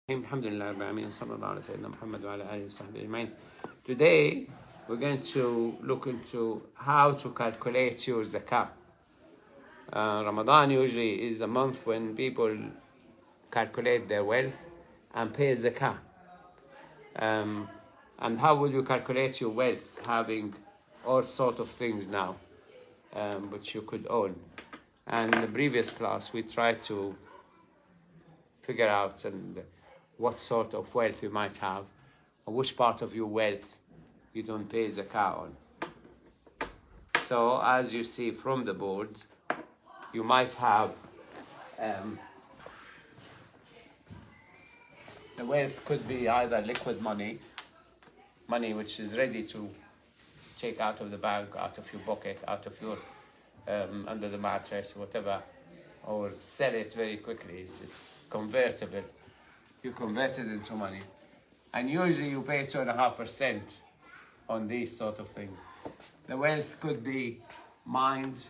Alhamdulillah, sallallahu alayhi wa Muhammad wa ala alihi wa sahbihi ajma'in. Today, we're going to look into how to calculate your zakah. Ramadan usually is the month when people calculate their wealth and pay zakah. And how would you calculate your wealth, having all sorts of things now, which you could own? And in the previous class, we tried to figure out what sort of wealth you might have, or which part of your wealth you don't pay zakah on. So as you see from the board, you might have the wealth could be either liquid money which is ready to take out of the bank, out of your pocket, out of your under the mattress, whatever, or sell it very quickly. It's convertible. You convert it into money, and usually you pay 2.5% on these sort of things. The wealth could be mined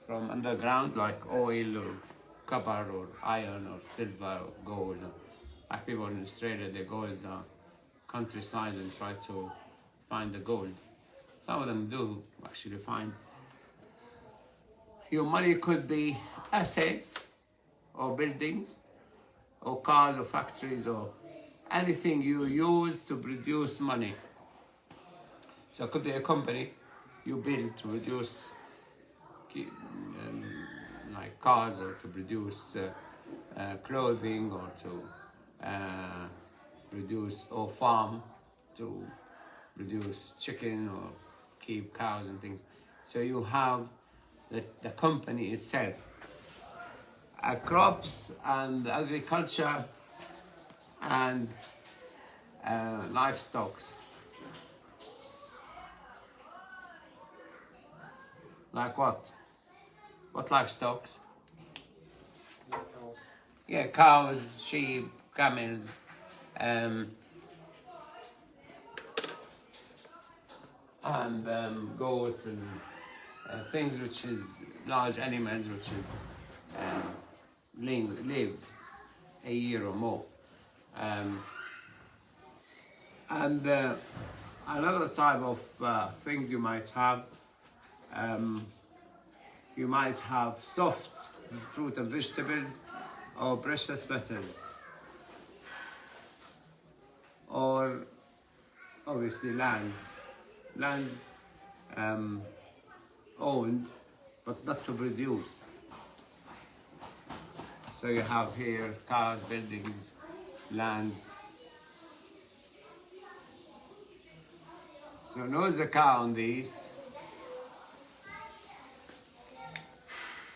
from underground, like oil or copper or iron or silver or gold. Like people in Australia, they go in the countryside and try to find the gold. Some of them do actually find. Your money could be assets or buildings or cars or factories or anything you use to produce money. So it could be a company you build to produce like cars, or to produce clothing, or to produce, or farm to produce chicken or keep cows and things. So you have the company itself. Crops and agriculture and livestock. Like what? What livestock? Cows. Yeah, cows, sheep, camels, and goats, and things which is large animals which is live a year or more. And another type of things you might have, you might have soft fruit and vegetables, or precious metals, or obviously lands owned but not to produce. So you have here cars, buildings, lands. So no zakah on these.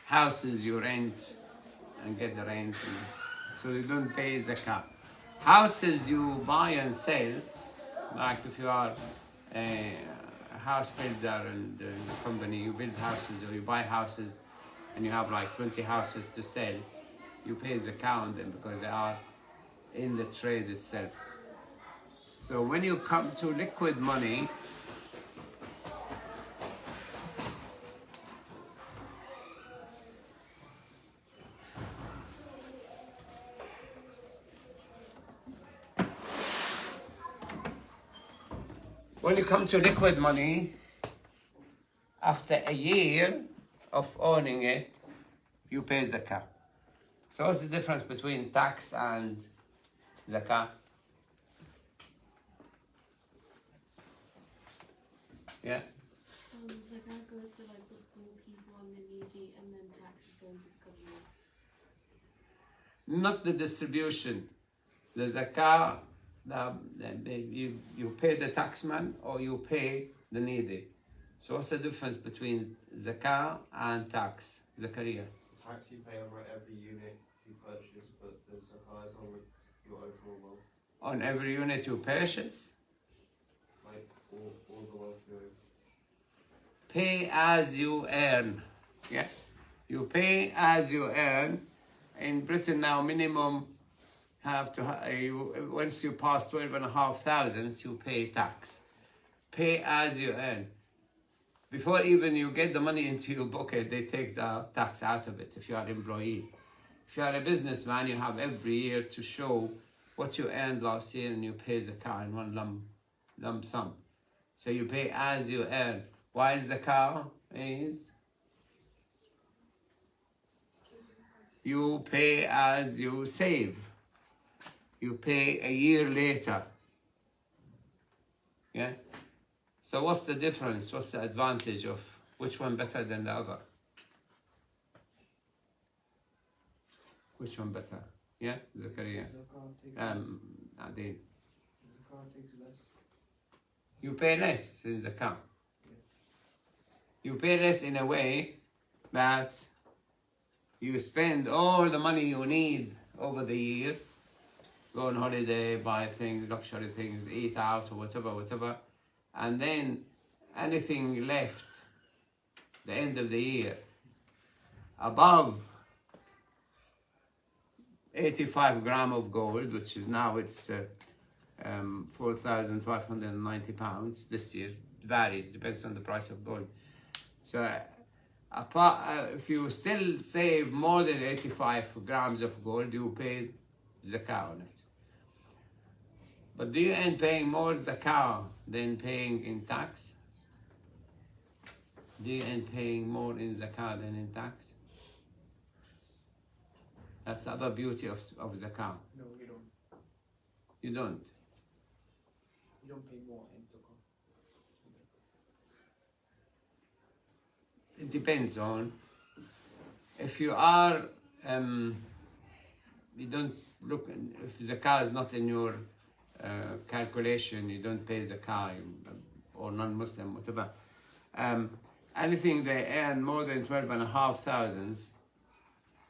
Houses you rent and get the rent, so you don't pay zakah. Houses you buy and sell, like if you are a house builder and a company, you build houses or you buy houses and you have like 20 houses to sell, you pay zakah on them because they are in the trade itself. So when you come to liquid money, after a year of owning it, you pay zakah. So what's the difference between tax and zakah? Yeah? Zakat goes to like the poor people and the needy, and then tax is going to the government. Not the distribution. The zakah, you pay the taxman or you pay the needy. So what's the difference between zakah and tax? Zakaria. Tax you pay on like every unit you purchase, but the zakah is on your overall wealth. On every unit you purchase? Like all the wealth you own. Pay as you earn. Yeah? You pay as you earn. In Britain now, minimum have to, once you pass 12,500, you pay tax. Pay as you earn. Before even you get the money into your pocket, they take the tax out of it if you are an employee. If you are a businessman, you have every year to show what you earned last year and you pay zakah in one lump sum. So you pay as you earn, while zakah is you pay as you save. You pay a year later. Yeah? So what's the difference? What's the advantage of which one better than the other? Which one better? Yeah, Zakaria. Adil. Zakat takes less. You pay less in zakah. You pay less in a way that you spend all the money you need over the year, go on holiday, buy things, luxury things, eat out or whatever, and then anything left the end of the year above 85 grams of gold, which is now it's 4,590 pounds this year. It varies, depends on the price of gold. So if you still save more than 85 grams of gold, you pay zakah on it. But do you end paying more zakah than paying in tax? Do you end paying more in zakah than in tax? That's the other beauty of zakah. No, you don't. You don't. You don't pay more in zakah. It depends on if you are you don't look if zakah is not in your calculation, you don't pay zakah, or non-Muslim, whatever. Anything they earn more than 12,500,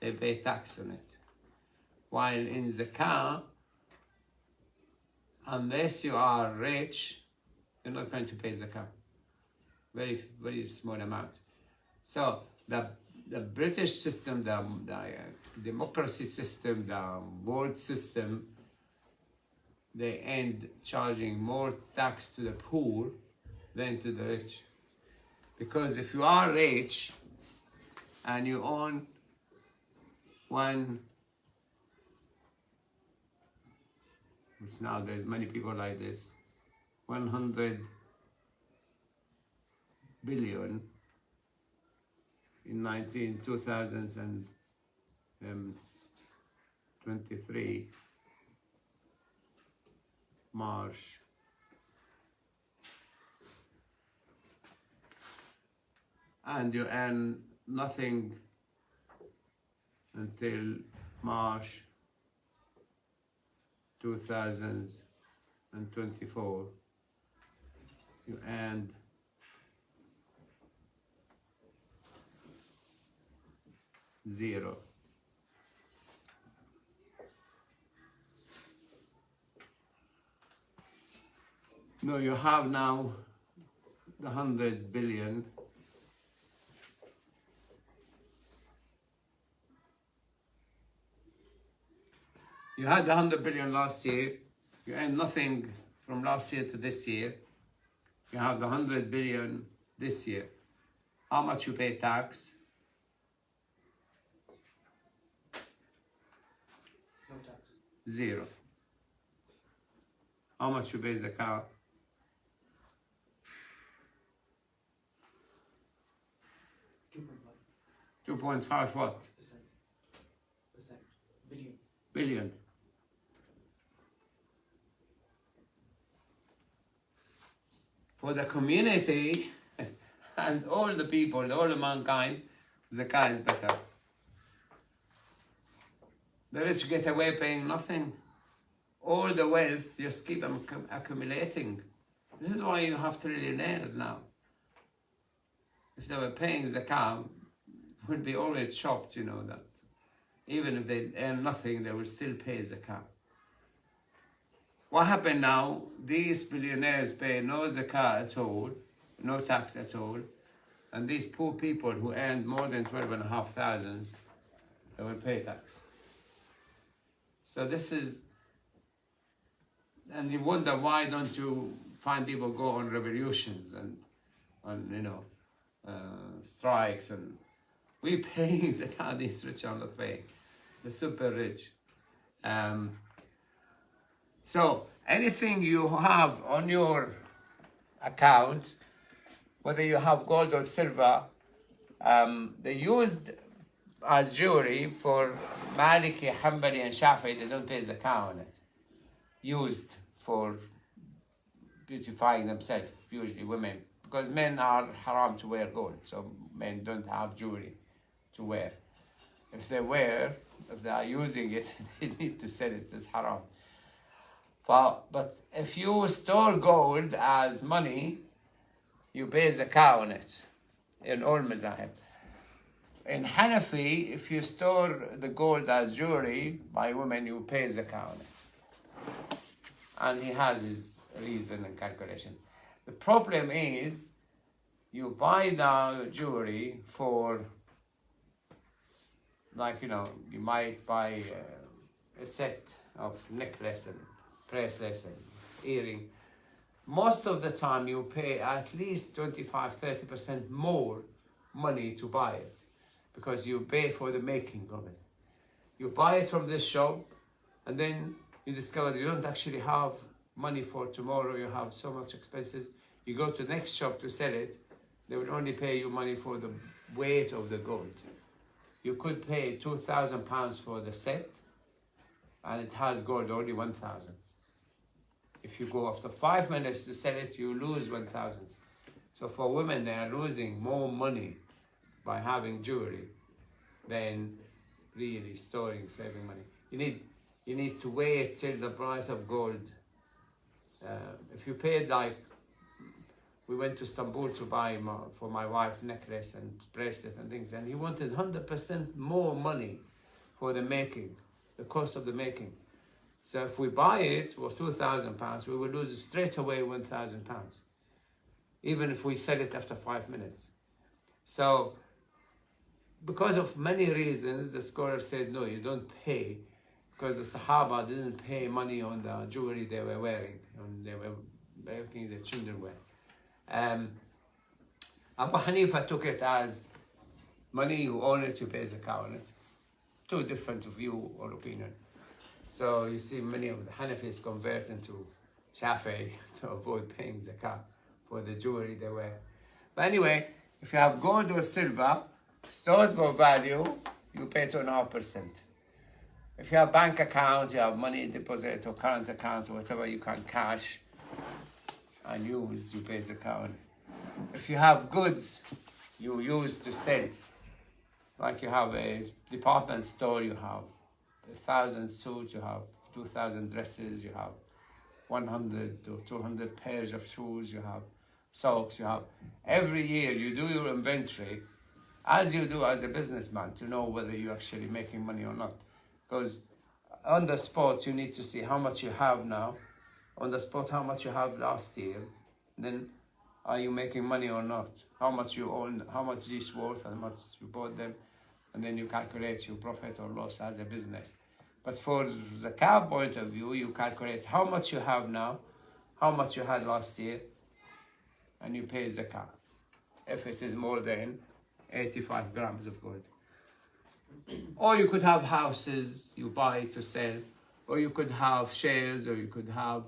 they pay tax on it. While in zakah, unless you are rich, you're not going to pay zakah. Very, very small amount. So the British system, the democracy system, the world system, they end charging more tax to the poor than to the rich. Because if you are rich and you own which now there's many people like this, 100 billion in 2023 March, and you earn nothing until March 2024, you earned zero. No, you have now the 100 billion. You had the 100 billion last year. You earned nothing from last year to this year. You have the 100 billion this year. How much you pay tax? No tax. Zero. How much you pay zakah? 2.5 what? Percent. Billion. For the community and all the people, all of mankind, zakah is better. The rich get away paying nothing. All the wealth just keep accumulating. This is why you have trillionaires now. If they were paying zakah, would be always shocked, you know, that even if they earn nothing, they will still pay zakah. What happened now? These billionaires pay no zakah at all, no tax at all, and these poor people who earned more than 12,500, they will pay tax. So this is, and you wonder why don't you find people go on revolutions and on, you know, strikes, and we paying zakah, these rich are not paying. the super rich. So anything you have on your account, whether you have gold or silver, they used as jewelry for Maliki, Hanbali, and Shafi'i. They don't pay zakah on it. Used for beautifying themselves, usually women, because men are haram to wear gold, so men don't have jewelry to wear. If they are using it, they need to sell it as haram. But if you store gold as money, you pay zakah on it in all mazahib. In Hanafi, if you store the gold as jewelry by women, you pay zakah on it. And he has his reason and calculation. The problem is, you buy the jewelry for, like, you might buy a set of necklace and bracelets and earring. Most of the time you pay at least 25-30% more money to buy it, because you pay for the making of it. You buy it from this shop, and then you discover you don't actually have money for tomorrow, you have so much expenses. You go to the next shop to sell it, they will only pay you money for the weight of the gold. You could pay £2,000 for the set, and it has gold only 1,000. If you go after 5 minutes to sell it, you lose 1,000. So for women, they are losing more money by having jewelry than really saving money. You need to wait till the price of gold. If you paid, like, we went to Istanbul to buy for my wife necklace and bracelet and things, and he wanted 100% more money for the making, the cost of the making. So if we buy it for £2,000, we will lose straight away £1,000, even if we sell it after 5 minutes. So because of many reasons, the scholar said, no, you don't pay, because the Sahaba didn't pay money on the jewelry they were wearing, and they were making the children wear. Abu Hanifa took it as money, you own it, you pay zakah on it. Two different view or opinion. So you see many of the Hanafis convert into Shafi'i to avoid paying zakah for the jewelry they wear. But anyway, if you have gold or silver stored for value, you pay 2.5%. If you have bank account, you have money deposit or current account or whatever you can cash and use, you pay zakah on it. If you have goods you use to sell, like you have a department store, you have 1,000 suits, you have 2,000 dresses, you have 100 or 200 pairs of shoes, you have socks, you have, every year you do your inventory as you do as a businessman to know whether you're actually making money or not. Because on the spot you need to see how much you have now, on the spot how much you have last year, then are you making money or not, how much you own, how much is worth, and how much you bought them, and then you calculate your profit or loss as a business. But for the zakah point of view, you calculate how much you have now, how much you had last year, and you pay zakah if it is more than 85 grams of gold. Or you could have houses you buy to sell, or you could have shares, or you could have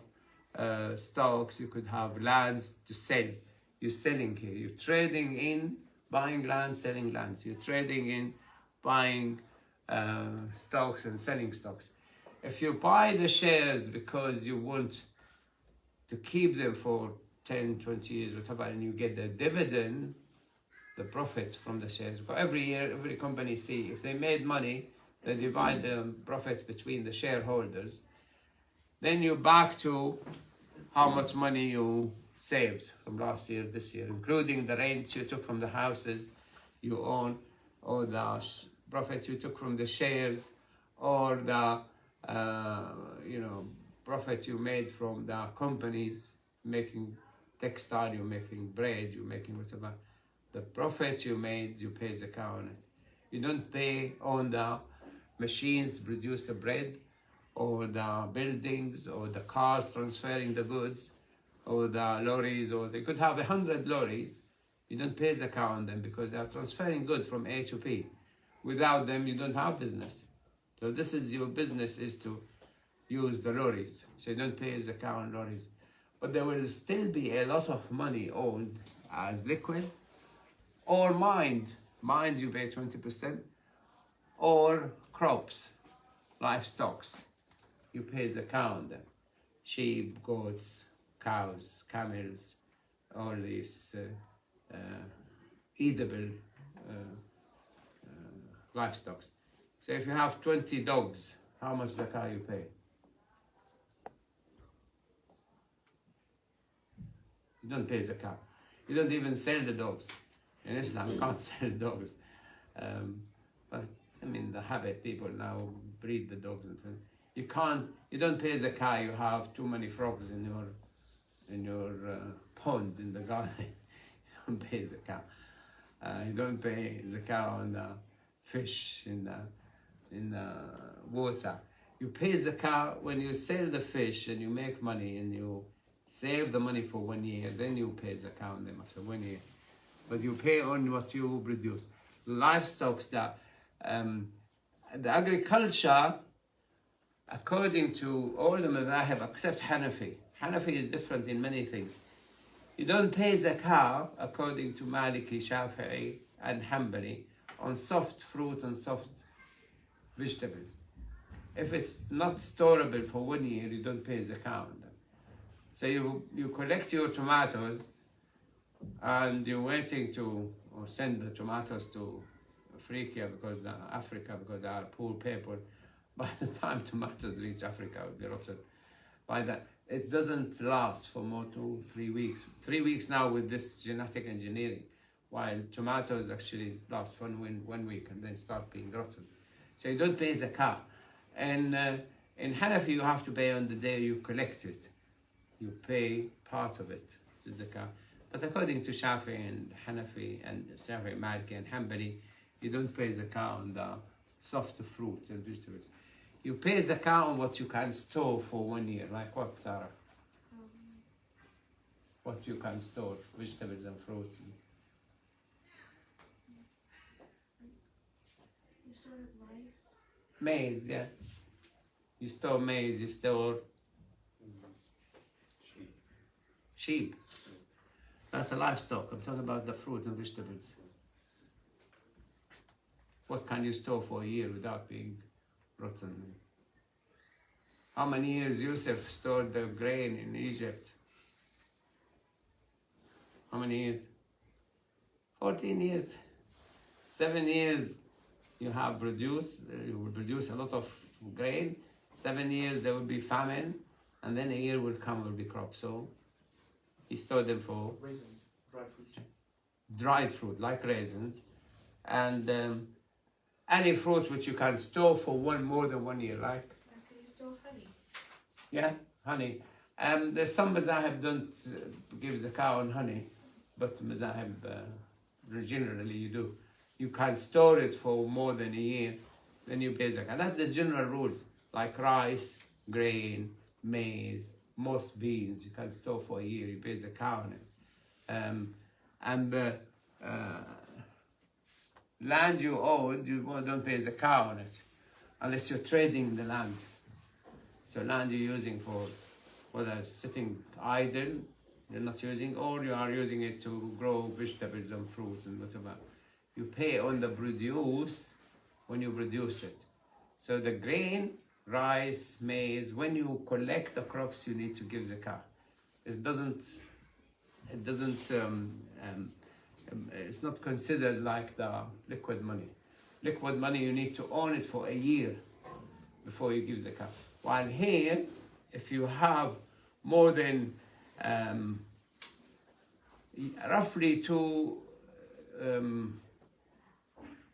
stocks, you could have lands to sell. You're selling here, you're trading in buying land, selling lands. You're trading in buying stocks and selling stocks. If you buy the shares because you want to keep them for 10, 20 years, whatever, and you get the dividend, the profit from the shares. Because every year, every company see, if they made money, they divide the profit between the shareholders. Then you're back to how much money you saved from last year, this year, including the rents you took from the houses you own, or the profit you took from the shares, or the profit you made from the companies making textile, you're making bread, you're making whatever. The profit you made, you pay zakah on it. You don't pay on the machines to produce the bread, or the buildings, or the cars transferring the goods, or the lorries, or they could have 100 lorries. You don't pay zakah on them because they are transferring goods from A to B. Without them, you don't have business. So this is your business, is to use the lorries. So you don't pay zakat on lorries. But there will still be a lot of money owned as liquid or mined. Mined you pay 20%, or crops, livestock. You pay zakat on them. Sheep, goats, cows, camels, all these edible livestock. So if you have 20 dogs, how much zakat you pay? You don't pay zakat. You don't even sell the dogs. In Islam, you can't sell dogs. But I mean, the habit, people now breed the dogs and things. You don't pay zakat. You have too many frogs in your pond in the garden. You don't pay zakat. You don't pay zakat on the fish in the water. You pay zakat when you sell the fish and you make money and you save the money for 1 year. Then you pay zakat on them after 1 year. But you pay on what you produce. Livestock, that the agriculture, according to all the madhahib except Hanafi. Hanafi is different in many things. You don't pay zakat, according to Maliki, Shafi'i and Hanbali, on soft fruit and soft vegetables. If it's not storable for 1 year, you don't pay zakat on them. So you collect your tomatoes and you're waiting to send the tomatoes to Africa because they are poor people. By the time tomatoes reach Africa, it will be rotten. By that, it doesn't last for more than 3 weeks. 3 weeks now with this genetic engineering, while tomatoes actually last for 1 week and then start being rotten. So you don't pay zakat. And in Hanafi, you have to pay on the day you collect it. You pay part of it to zakat. But according to Shafi'i and Hanafi and Shafi'i, Maliki and Hanbali, you don't pay zakat on the soft fruits and vegetables. You pay zakat on what you can store for 1 year. Like what, Sarah? What you can store, vegetables and fruits. You store rice. Maize, yeah. You store maize, you store sheep. That's a livestock. I'm talking about the fruit and vegetables. What can you store for a year without being rotten? How many years Yusuf stored the grain in Egypt? How many years? 14 years. 7 years you will produce a lot of grain. 7 years there will be famine, and then a year will come, will be crop. So he stored them for raisins, dried fruit. Dried fruit, like raisins, and any fruit which you can store for more than 1 year, like. Can you store honey? Yeah, honey. There's some mazahib don't give zakat on honey, but mazahib generally you do. You can store it for more than a year, then you pay zakat. That's the general rules, like rice, grain, maize, most beans, you can store for a year, you pay zakat on it. And the land you own, you don't pay zakat on it, unless you're trading the land. So land you're using for whether it's sitting idle, you're not using, or you are using it to grow vegetables and fruits and whatever. You pay on the produce when you produce it. So the grain, rice, maize, when you collect the crops, you need to give zakat. It's not considered like the liquid money. Liquid money, you need to own it for a year before you give zakat. While here, if you have more than roughly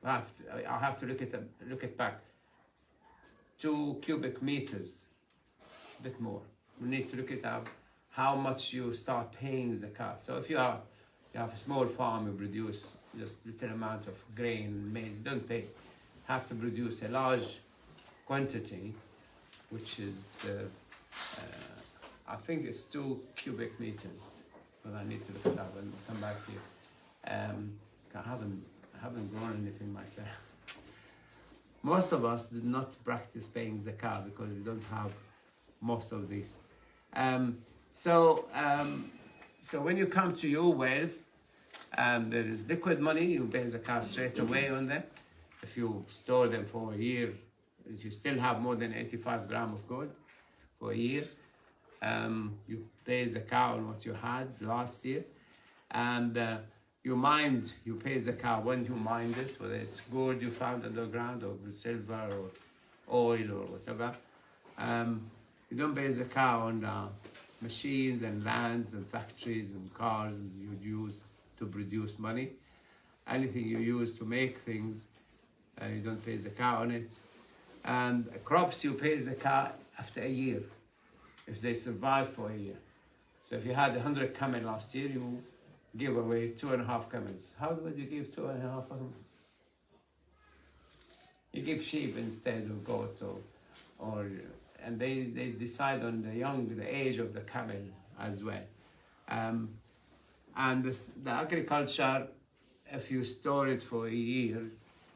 I'll have to look it back. 2 cubic meters, a bit more. We need to look it up how much you start paying zakat. So if you have a small farm, you produce just little amount of grain, maize, don't pay. Have to produce a large quantity, which is I think it's 2 cubic meters, but I need to look it up and come back to you. I haven't grown anything myself. most of us did not practice paying zakah because we don't have most of these. So when you come to your wealth, there is liquid money, you pay zakah straight away on them. If you store them for a year, you still have more than 85 grams of gold for a year. You pay zakah on what you had last year. And you pay zakah when you mined it, whether it's gold you found underground or silver or oil or whatever. You don't pay zakah on machines and lands and factories and cars and you use to produce money. Anything you use to make things, you don't pay zakah on it. And crops you pay zakah after a year, if they survive for a year. So if you had 100 camel last year, you give away 2.5 camels. How would you give 2.5 of them? You give sheep instead of goats, and they decide on the age of the camel as well. And the agriculture, if you store it for a year,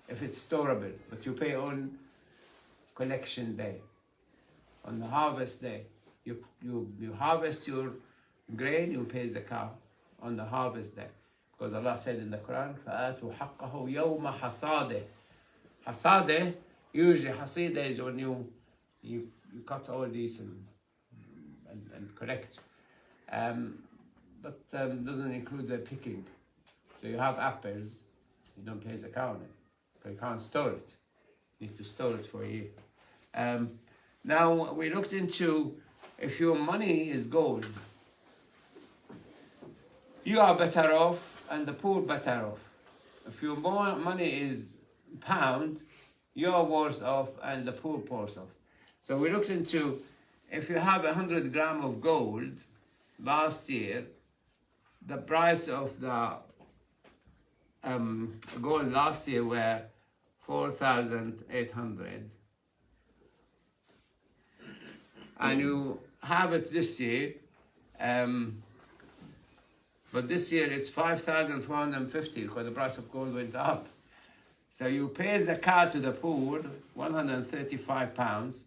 if it's storable, but you pay on collection day, on the harvest day, you harvest your grain, you pay zakah on the harvest day, because Allah said in the Quran, فَآتُوا حَقَّهُ يَوْمَ حَصَادِهِ. Hasadeh, usually hasidah is when you cut all these and collect, but doesn't include the picking. So you have apples, you don't pay zakah on it, because you can't store it. You need to store it for a year. Now we looked into, if your money is gold, you are better off and the poor better off. If your money is pound, you're worse off and the poor worse off. So we looked into, if you have 100 grams of gold, last year, the price of the gold last year were 4,800. And you have it this year, but this year it's 5,450 because the price of gold went up. So you pay zakah to the poor, 135 pounds,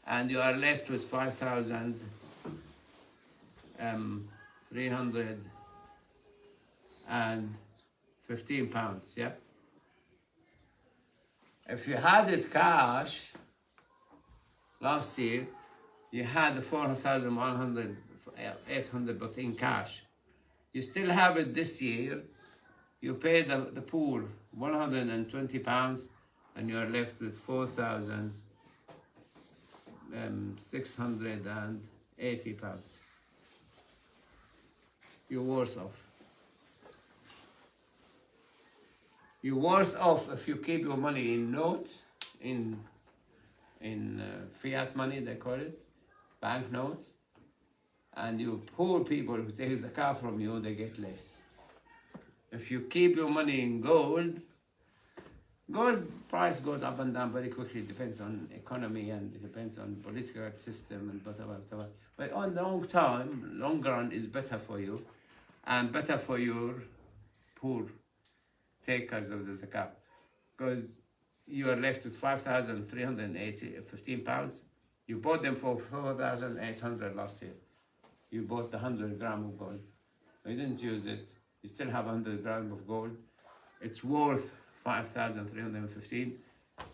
and you are left with 5,315 pounds, yeah? If you had it cash, last year, you had the 4,100, 800, but in cash. You still have it this year. You pay the poor 120 pounds, and you are left with 4,680 pounds. You're worse off. You're worse off if you keep your money in notes, in fiat money, they call it, bank notes, and you poor people who take zakah from you, they get less. If you keep your money in gold, gold price goes up and down very quickly. It depends on economy and it depends on political system and whatever. But on the long run is better for you and better for your poor takers of the zakat, because you are left with 5,315 pounds. You bought them for 4,800 last year. You bought the 100 grams of gold. You didn't use it. You still have 100 grams of gold. It's worth 5,315,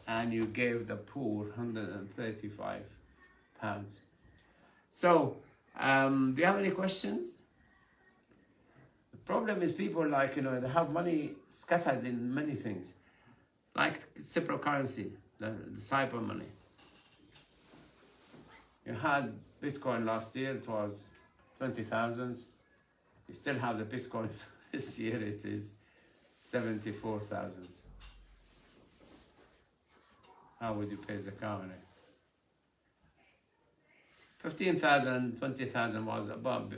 and you gave the poor 135 pounds. So, do you have any questions? The problem is people they have money scattered in many things, like cryptocurrency, the cyber money. You had Bitcoin last year, it was 20,000. You still have the Bitcoin this year, it is 74,000. How would you pay zakah on it? 15,000, 20,000 was above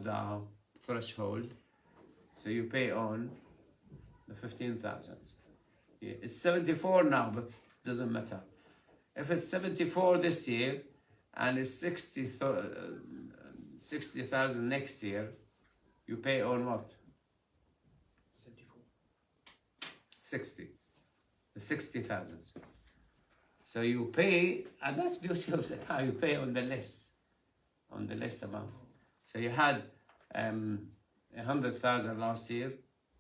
the threshold, so you pay on the 15,000. Yeah, it's 74 now, but it doesn't matter. If it's 74 this year and it's 60,000 next year, you pay on what? 74. 60. The 60,000. So you pay, and that's beauty of zakah, you pay on the less amount. So you had 100,000 last year,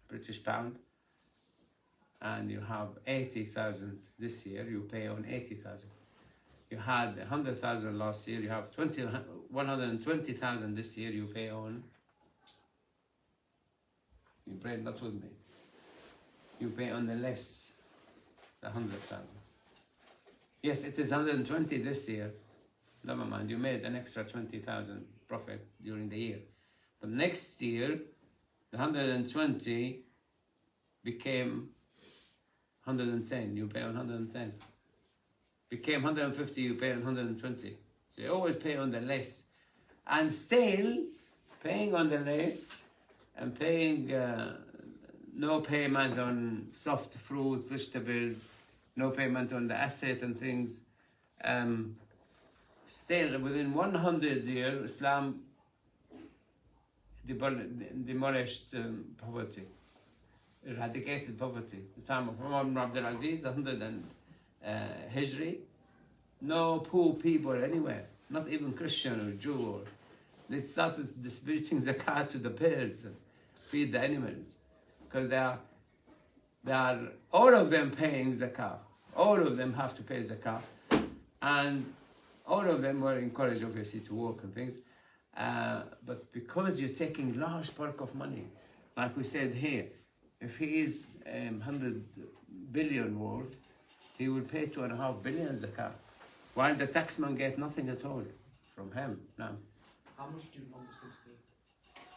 British pound, and you have 80,000 this year, you pay on 80,000. You had 100,000 last year, you have 120,000 this year, you pay on, you pray not with me, you pay on the less, the 100,000. Yes, it is 120 this year, never mind, you made an extra 20,000 profit during the year. But next year, the 120 became 110, you pay on 110. Became 150, you pay on 120. So you always pay on the less. And still, paying on the less and paying no payment on soft fruit, vegetables, no payment on the asset and things. Still, within 100 years, Islam demolished poverty, eradicated poverty. The time of Umar ibn Abdul Aziz, 100 Hijri, no poor people anywhere, not even Christian or Jew. Or they started distributing zakat to the birds, feed the animals, because they are all of them paying zakat. All of them have to pay zakat, and all of them were encouraged, obviously, to work and things. But because you're taking large bulk of money, like we said here, if he is 100 billion worth, he will pay 2.5 billion zakat, while the taxman gets nothing at all from him. No. How much do non-Muslims pay?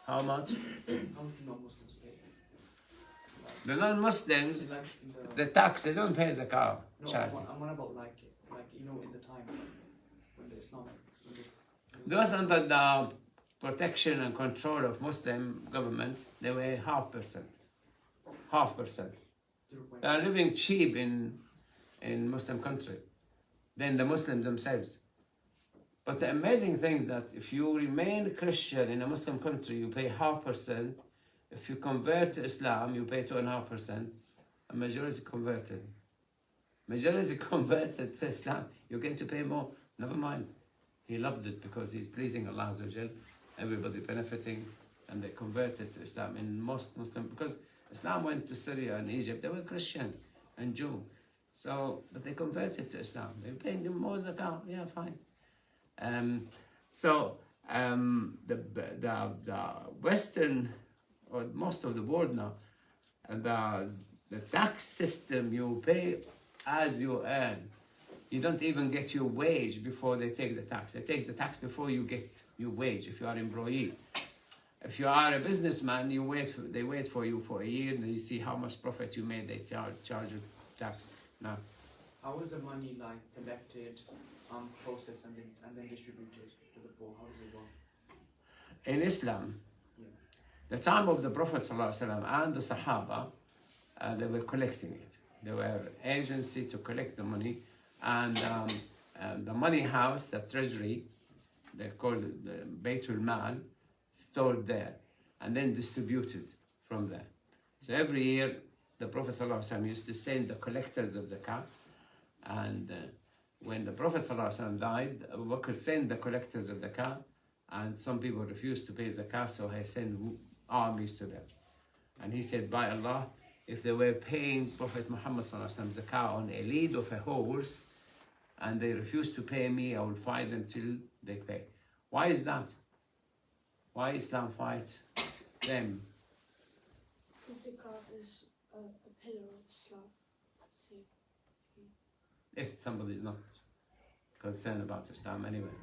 How much? How much do non-Muslims pay? The non-Muslims, Like the tax, they don't pay zakat. no, Charity. I'm on about like you know in the time when the Islamic Those under the protection and control of Muslim government, they were 0.5%. 0.5%. They are living cheap in Muslim country than the Muslims themselves. But the amazing thing is that if you remain Christian in a Muslim country, you pay 0.5%. If you convert to Islam, you pay 2.5%. A majority converted. Majority converted to Islam, you're going to pay more. Never mind. He loved it because he's pleasing Allah Azza wa Jal. Everybody benefiting, and they converted to Islam. In most Muslim, because Islam went to Syria and Egypt, they were Christian and Jew. So, but they converted to Islam. They were paying them more zakah. Yeah, fine. The Western, or most of the world now, the tax system, you pay as you earn. You don't even get your wage before they take the tax. They take the tax before you get your wage if you are an employee. If you are a businessman, they wait for you for a year, and you see how much profit you made, they charge you tax. Now, how is the money like collected, processed, and then distributed to the poor? How does it work? in Islam, Yeah. the time of the Prophet ﷺ and the Sahaba, they were collecting it. They were agency to collect the money, and the money house, the treasury, they called it the Baytul Mal, stored there and then distributed from there. So every year the Prophet ﷺ used to send the collectors of zakat, and when the Prophet ﷺ died, Abu Bakr sent the collectors of zakat, and some people refused to pay zakat, so he sent armies to them. And he said, by Allah, if they were paying Prophet Muhammad ﷺ zakat on a lead of a horse, and they refuse to pay me, I will fight them till they pay. Why is that? Why Islam fights them? The zakat is a pillar of Islam. So, If somebody is not concerned about Islam anyway.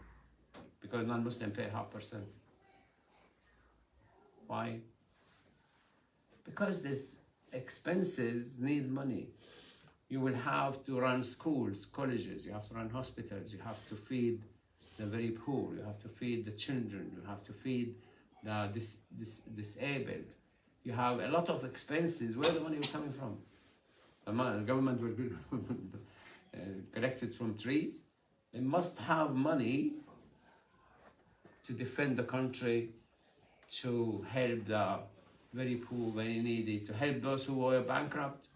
Because non-Muslim pay 0.5%. Why? Because these expenses need money. You will have to run schools, colleges, you have to run hospitals, you have to feed the very poor, you have to feed the children, you have to feed the disabled. You have a lot of expenses. Where the money is coming from? The government will collect it from trees. They must have money to defend the country, to help the very poor, very needy, to help those who were bankrupt,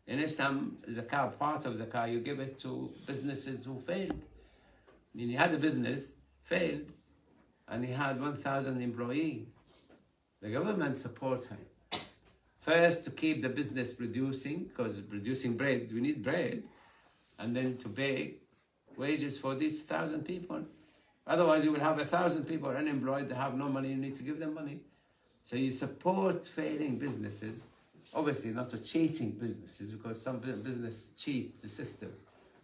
In Islam, zakah, part of zakah, you give it to businesses who failed. I mean, he had a business, failed, and he had 1,000 employees. The government support him. First, to keep the business producing, because producing bread, we need bread, and then to pay wages for these 1,000 people. Otherwise, you will have 1,000 people unemployed, they have no money, you need to give them money. So you support failing businesses, obviously not to cheating businesses, because some business cheat the system.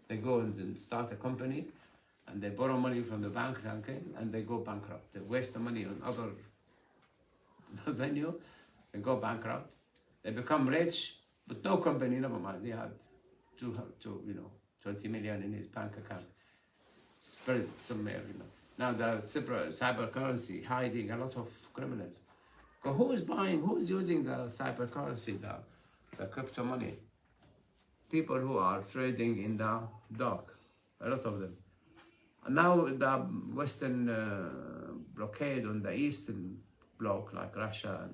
They go and start a company, and they borrow money from the bank, and they go bankrupt. They waste the money on other venue, they go bankrupt. They become rich, but no company, never mind. They had 20 million in his bank account, spread somewhere, Now the cyber currency hiding a lot of criminals. But who is using the cyber currency, the crypto money? People who are trading in the dark, a lot of them. And now the Western blockade on the Eastern bloc, like Russia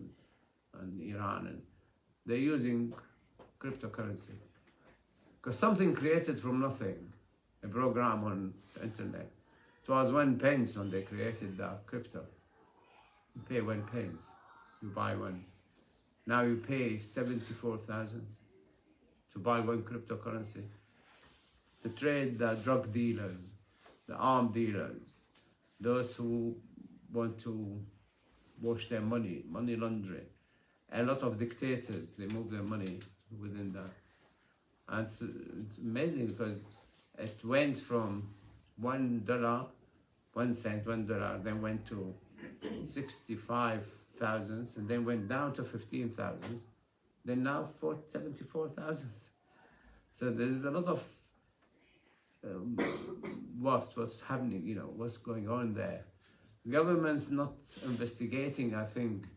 and Iran, and they're using cryptocurrency. Because something created from nothing, a program on the internet. It was 1 pence when they created the crypto. You pay 1 pence, you buy one. Now you pay 74,000 to buy one cryptocurrency. To trade the drug dealers, the armed dealers, those who want to wash their money laundering. A lot of dictators, they move their money within that. And it's amazing because it went from $1, 1 cent, $1, then went to 65,000, and then went down to 15,000, then now 74,000. So there's a lot of what was happening, what's going on there. Government's not investigating, I think,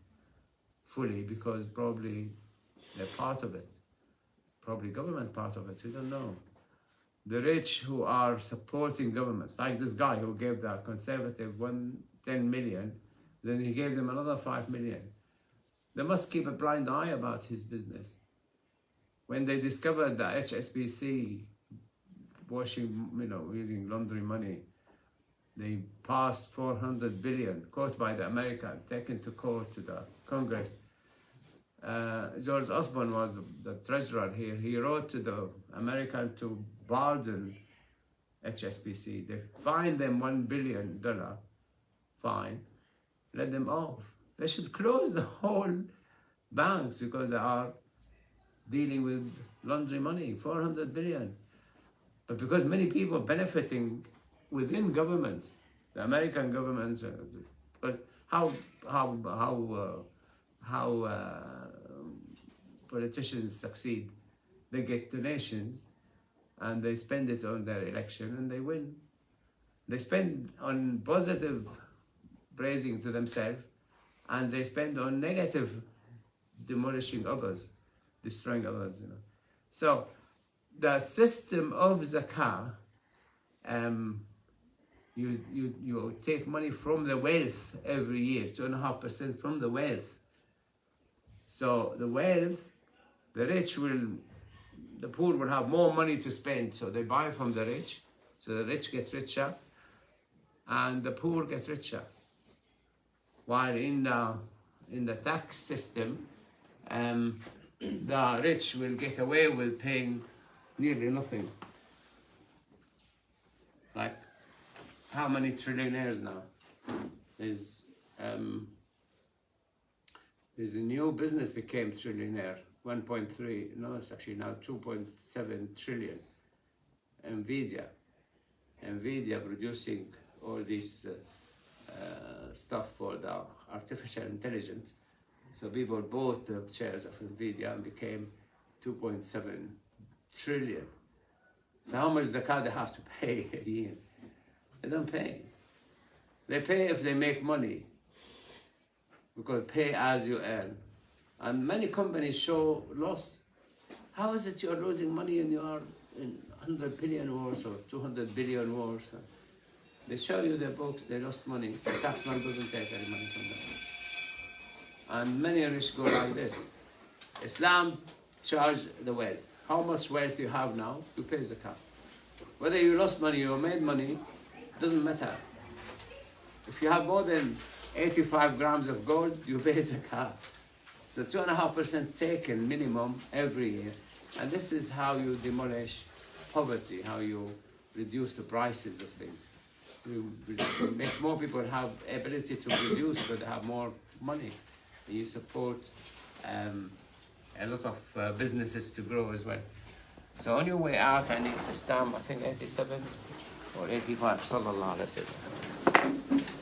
fully, because probably they're part of it. Probably government part of it, we don't know. The rich who are supporting governments, like this guy who gave the conservative 10 million, then he gave them another 5 million. They must keep a blind eye about his business. When they discovered the HSBC washing, using laundry money, they passed 400 billion, caught by the American, taken to court to the Congress. George Osborne was the treasurer here. He wrote to the American to pardon HSBC. They fined them $1 billion fine, let them off. They should close the whole banks because they are dealing with laundry money, 400 billion. But because many people are benefiting within governments, the American government, because how politicians succeed. They get donations and they spend it on their election and they win. They spend on positive praising to themselves and they spend on negative demolishing others, destroying others. So the system of zakah, you take money from the wealth every year, 2.5% from the wealth. So the wealth, the poor will have more money to spend, so they buy from the rich, so the rich get richer, and the poor get richer. While in the tax system, the rich will get away with paying nearly nothing. Like, how many trillionaires now? There's a new business became trillionaire, 1.3, no, it's actually now 2.7 trillion. Nvidia producing all this stuff for the artificial intelligence. So people bought the shares of Nvidia and became 2.7 trillion. So how much zakat they have to pay a year? They don't pay. They pay if they make money, because pay as you earn. And many companies show loss. How is it you're losing money and you are in 100 billion wars or 200 billion wars? They show you their books, they lost money. The taxman doesn't take any money from them. And many rich go like this. Islam charge the wealth. how much wealth you have now, you pay zakat. Whether you lost money or made money, doesn't matter. If you have more than 85 grams of gold, you pay zakat. So 2.5% taken minimum every year. And this is how you demolish poverty, how you reduce the prices of things. You make more people have ability to produce, but have more money. You support a lot of businesses to grow as well. So on your way out, I need to stamp, I think 87 or 85, sallallahu alaihi wasallam.